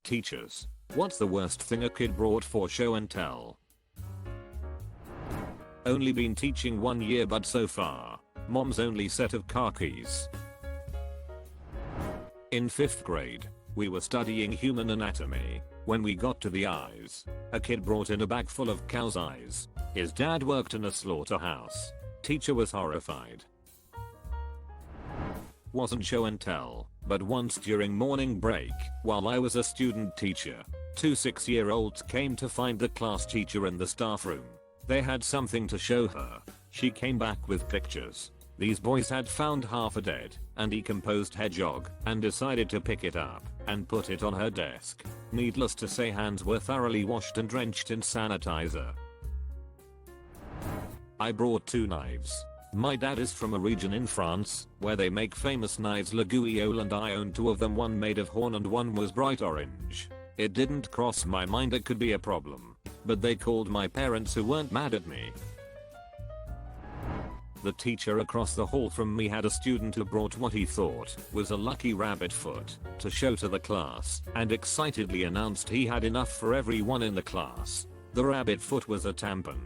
Teachers, what's the worst thing a kid brought for show and tell? Only been teaching 1 year but so far, mom's only set of car keys. In 5th grade, we were studying human anatomy. When we got to the eyes, a kid brought in a bag full of cow's eyes. His dad worked in a slaughterhouse. Teacher was horrified. Wasn't show and tell, but once during morning break, while I was a student teacher, 2 6-year-olds came to find the class teacher in the staff room. They had something to show her. She came back with pictures. These boys had found half a dead and decomposed hedgehog and decided to pick it up and put it on her desk. Needless to say, hands were thoroughly washed and drenched in sanitizer. I brought 2 knives. My dad is from a region in France where they make famous knives L'Aiguillole, and I own 2 of them, one made of horn and one was bright orange. It didn't cross my mind it could be a problem, but they called my parents, who weren't mad at me. The teacher across the hall from me had a student who brought what he thought was a lucky rabbit foot to show to the class and excitedly announced he had enough for everyone in the class. The rabbit foot was a tampon.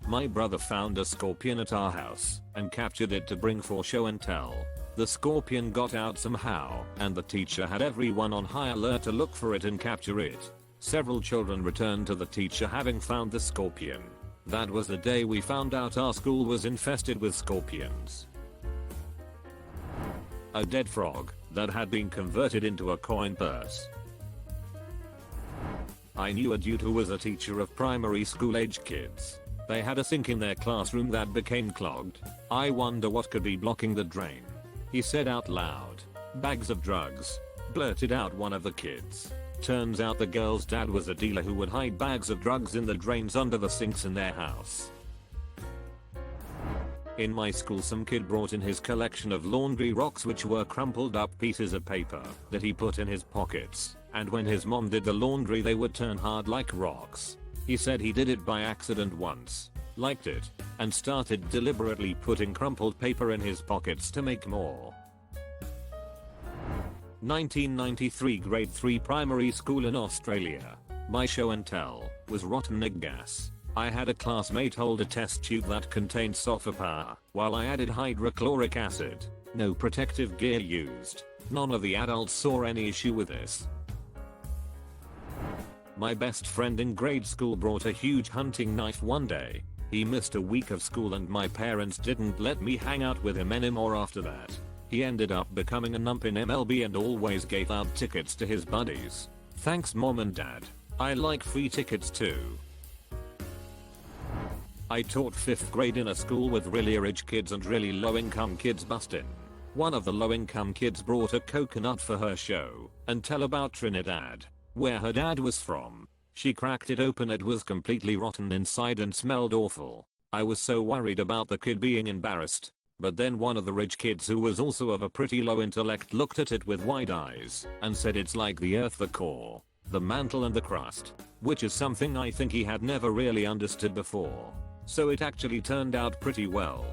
My brother found a scorpion at our house and captured it to bring for show and tell. The scorpion got out somehow, and the teacher had everyone on high alert to look for it and capture it. Several children returned to the teacher having found the scorpion. That was the day we found out our school was infested with scorpions. A dead frog that had been converted into a coin purse. I knew a dude who was a teacher of primary school age kids. They had a sink in their classroom that became clogged. I wonder what could be blocking the drain. He said out loud, "Bags of drugs," blurted out one of the kids. Turns out the girl's dad was a dealer who would hide bags of drugs in the drains under the sinks in their house. In my school, some kid brought in his collection of laundry rocks, which were crumpled up pieces of paper that he put in his pockets, and when his mom did the laundry they would turn hard like rocks. He said he did it by accident once, liked it, and started deliberately putting crumpled paper in his pockets to make more. 1993, grade 3 primary school in Australia. My show and tell was rotten egg gas. I had a classmate hold a test tube that contained sulfur power while I added hydrochloric acid. No protective gear used. None of the adults saw any issue with this. My best friend in grade school brought a huge hunting knife one day. He missed a week of school and my parents didn't let me hang out with him anymore after that. He ended up becoming a nump in MLB and always gave out tickets to his buddies. Thanks mom and dad. I like free tickets too. I taught 5th grade in a school with really rich kids and really low income kids bustin'. One of the low income kids brought a coconut for her show and tell about Trinidad, where her dad was from. She cracked it open, it was completely rotten inside and smelled awful. I was so worried about the kid being embarrassed. But then one of the rich kids, who was also of a pretty low intellect, looked at it with wide eyes and said it's like the earth, the core, the mantle and the crust, which is something I think he had never really understood before. So it actually turned out pretty well.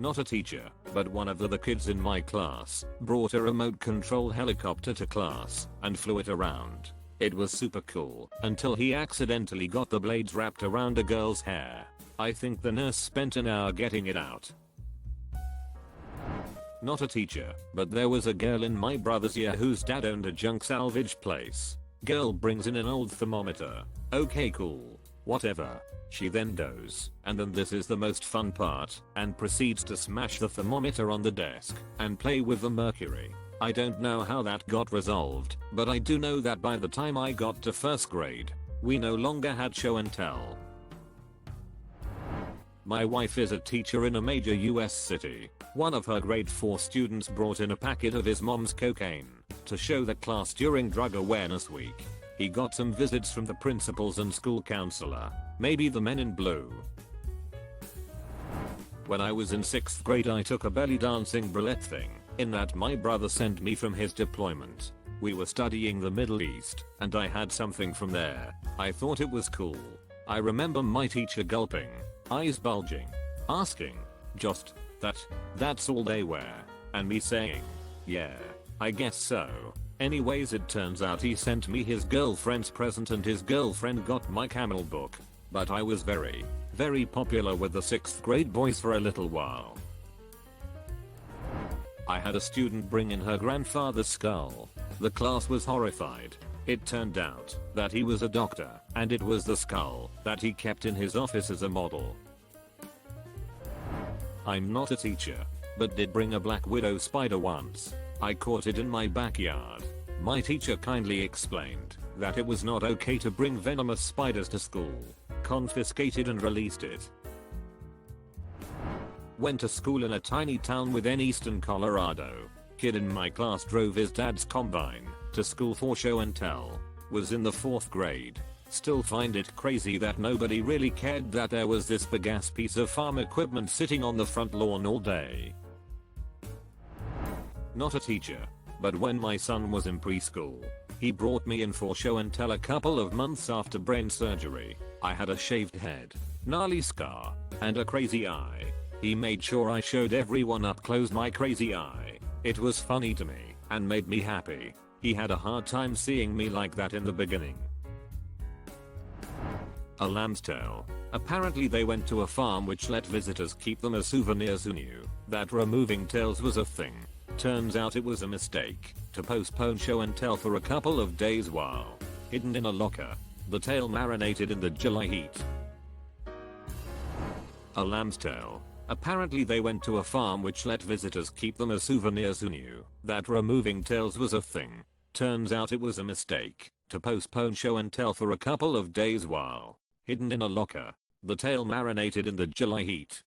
Not a teacher, but one of the kids in my class brought a remote control helicopter to class and flew it around. It was super cool until he accidentally got the blades wrapped around a girl's hair. I think the nurse spent an hour getting it out. Not a teacher, but there was a girl in my brother's year whose dad owned a junk salvage place. Girl brings in an old thermometer. Okay, cool. Whatever. She then goes, and then this is the most fun part, and proceeds to smash the thermometer on the desk and play with the mercury. I don't know how that got resolved, but I do know that by the time I got to 1st grade, we no longer had show and tell. My wife is a teacher in a major US city. One of her grade 4 students brought in a packet of his mom's cocaine to show the class during Drug Awareness Week. He got some visits from the principals and school counselor, maybe the men in blue. When I was in 6th grade, I took a belly dancing bralette thing, in that my brother sent me from his deployment. We were studying the Middle East, and I had something from there. I thought it was cool. I remember my teacher gulping, eyes bulging, asking, "Just that's all they wear?" And me saying, "Yeah." I guess so. Anyways, it turns out he sent me his girlfriend's present and his girlfriend got my camel book. But I was very, very popular with the 6th grade boys for a little while. I had a student bring in her grandfather's skull. The class was horrified. It turned out that he was a doctor, and it was the skull that he kept in his office as a model. I'm not a teacher, but did bring a black widow spider once. I caught it in my backyard. My teacher kindly explained that it was not okay to bring venomous spiders to school, confiscated and released it. Went to school in a tiny town within eastern Colorado. Kid in my class drove his dad's combine to school for show and tell. Was in the 4th grade. Still find it crazy that nobody really cared that there was this big ass piece of farm equipment sitting on the front lawn all day. Not a teacher, but when my son was in preschool, he brought me in for show and tell a couple of months after brain surgery. I had a shaved head, gnarly scar, and a crazy eye. He made sure I showed everyone up close my crazy eye. It was funny to me and made me happy. He had a hard time seeing me like that in the beginning. A lamb's tail. Apparently they went to a farm which let visitors keep them as souvenirs who knew that removing tails was a thing. Turns out it was a mistake to postpone show and tell for a couple of days while hidden in a locker. The tail marinated in the July heat. A lamb's tail. Apparently they went to a farm which let visitors keep them as souvenirs who knew that removing tails was a thing. Turns out it was a mistake to postpone show and tell for a couple of days while hidden in a locker. The tail marinated in the July heat.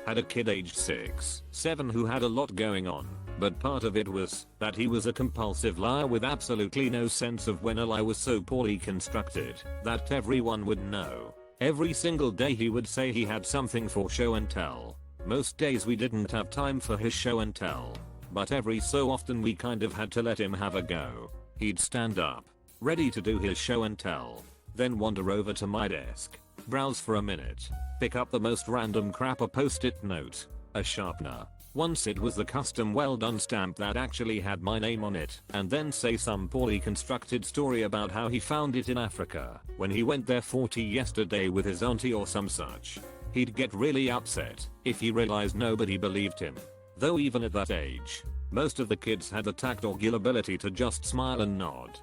Had a kid aged 6, 7 who had a lot going on, but part of it was that he was a compulsive liar with absolutely no sense of when a lie was so poorly constructed that everyone would know. Every single day he would say he had something for show and tell. Most days we didn't have time for his show and tell, but every so often we kind of had to let him have a go. He'd stand up, ready to do his show and tell, then wander over to my desk, browse for a minute, pick up the most random crap, a post-it note, a sharpener. Once it was the custom well done stamp that actually had my name on it, and then say some poorly constructed story about how he found it in Africa when he went there 40 yesterday with his auntie or some such. He'd get really upset if he realized nobody believed him. Though even at that age, most of the kids had the tact or ability to just smile and nod.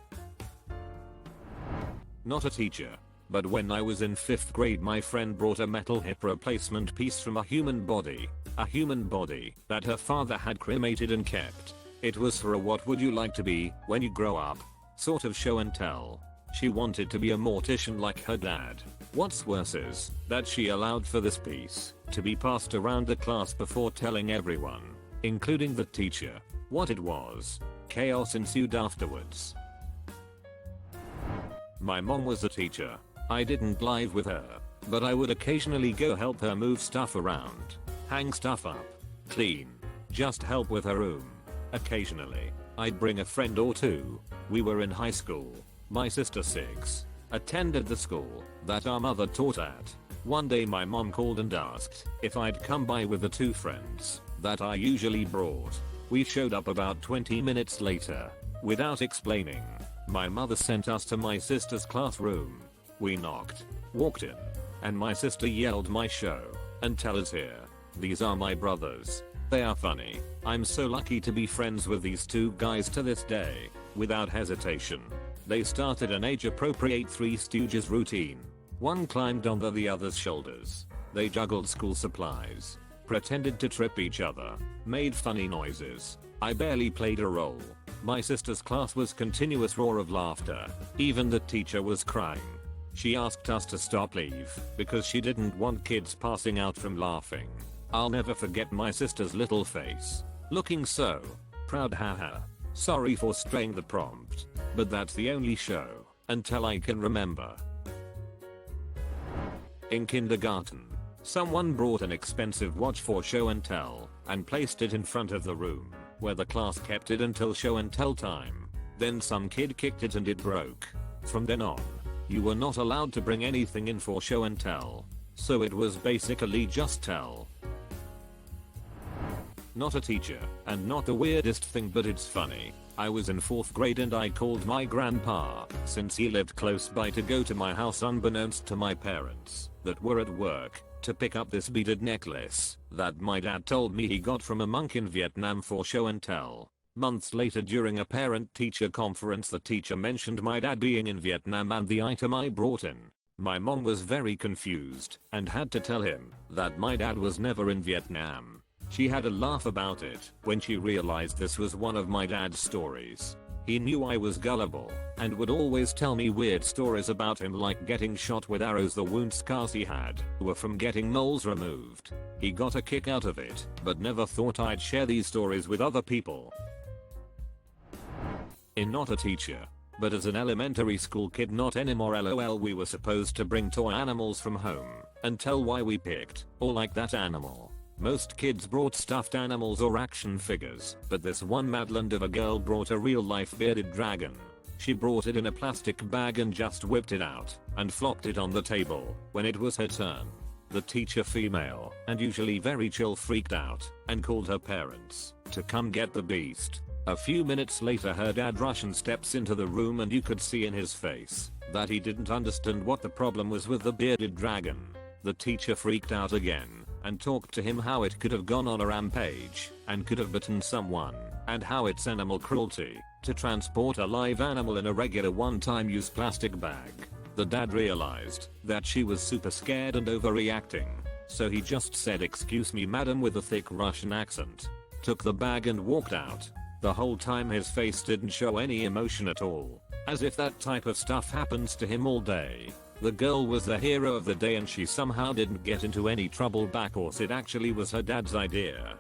Not a teacher, but when I was in 5th grade my friend brought a metal hip replacement piece from a human body that her father had cremated and kept. It was for a what would you like to be when you grow up sort of show and tell. She wanted to be a mortician like her dad. What's worse is that she allowed for this piece to be passed around the class before telling everyone, including the teacher, what it was. Chaos ensued afterwards. My mom was a teacher. I didn't live with her, but I would occasionally go help her move stuff around, hang stuff up, clean, just help with her room. Occasionally, I'd bring a friend or two. We were in high school. My sister 6 attended the school that our mother taught at. One day my mom called and asked if I'd come by with the 2 friends that I usually brought. We showed up about 20 minutes later. Without explaining, my mother sent us to my sister's classroom. We knocked, walked in, and my sister yelled, "My show and tell is here. These are my brothers. They are funny. I'm so lucky to be friends with these 2 guys to this day." Without hesitation, they started an age-appropriate Three Stooges routine. One climbed onto the other's shoulders. They juggled school supplies, pretended to trip each other, made funny noises. I barely played a role. My sister's class was continuous roar of laughter. Even the teacher was crying. She asked us to stop leave because she didn't want kids passing out from laughing. I'll never forget my sister's little face, looking so proud. Haha. Sorry for straying the prompt, but that's the only show until I can remember. In kindergarten, someone brought an expensive watch for show and tell and placed it in front of the room where the class kept it until show and tell time. Then some kid kicked it and it broke. From then on, you were not allowed to bring anything in for show and tell, so it was basically just tell. Not a teacher, and not the weirdest thing, but it's funny. I was in 4th grade and I called my grandpa, since he lived close by, to go to my house unbeknownst to my parents that were at work, to pick up this beaded necklace that my dad told me he got from a monk in Vietnam for show and tell. Months later, during a parent-teacher conference, the teacher mentioned my dad being in Vietnam and the item I brought in. My mom was very confused and had to tell him that my dad was never in Vietnam. She had a laugh about it when she realized this was one of my dad's stories. He knew I was gullible and would always tell me weird stories about him, like getting shot with arrows. The wound scars he had were from getting moles removed. He got a kick out of it, but never thought I'd share these stories with other people. Not a teacher, but as an elementary school kid, not anymore lol, we were supposed to bring toy animals from home and tell why we picked or like that animal. Most kids brought stuffed animals or action figures, but this one Madland of a girl brought a real life bearded dragon. She brought it in a plastic bag and just whipped it out and flopped it on the table when it was her turn. The teacher, female and usually very chill, freaked out and called her parents to come get the beast. A few minutes later, her dad Russian steps into the room and you could see in his face that he didn't understand what the problem was with the bearded dragon. The teacher freaked out again and talked to him how it could have gone on a rampage and could have bitten someone, and how it's animal cruelty to transport a live animal in a regular one-time use plastic bag. The dad realized that she was super scared and overreacting, so he just said, "Excuse me, madam," with a thick Russian accent, took the bag and walked out. The whole time his face didn't show any emotion at all, as if that type of stuff happens to him all day. The girl was the hero of the day and she somehow didn't get into any trouble back, or it actually was her dad's idea.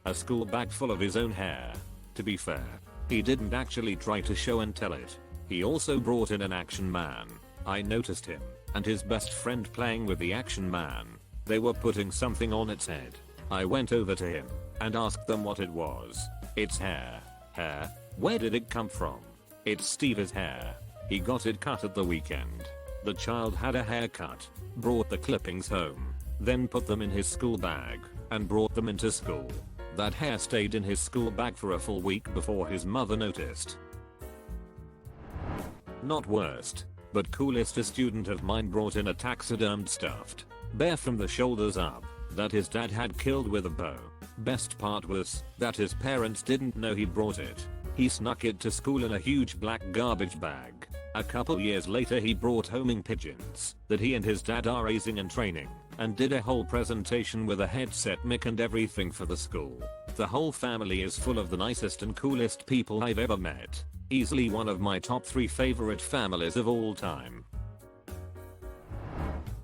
A school bag full of his own hair. To be fair, he didn't actually try to show and tell it. He also brought in an action man. I noticed him and his best friend playing with the action man. They were putting something on its head. I went over to him and asked them what it was. "It's hair." "Hair? Where did it come from?" "It's Steve's hair. He got it cut at the weekend." The child had a haircut, brought the clippings home, then put them in his school bag and brought them into school. That hair stayed in his school bag for a full week before his mother noticed. Not worst, but coolest, a student of mine brought in a taxidermed stuffed bear from the shoulders up that his dad had killed with a bow. Best part was that his parents didn't know he brought it. He snuck it to school in a huge black garbage bag. A couple years later, he brought homing pigeons that he and his dad are raising and training, and did a whole presentation with a headset, mic and everything for the school. The whole family is full of the nicest and coolest people I've ever met. Easily one of my top 3 favorite families of all time.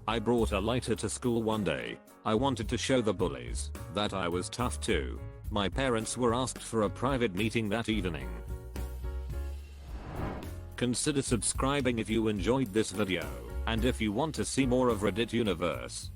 I brought a lighter to school one day. I wanted to show the bullies that I was tough too. My parents were asked for a private meeting that evening. Consider subscribing if you enjoyed this video, and if you want to see more of Reddit Universe.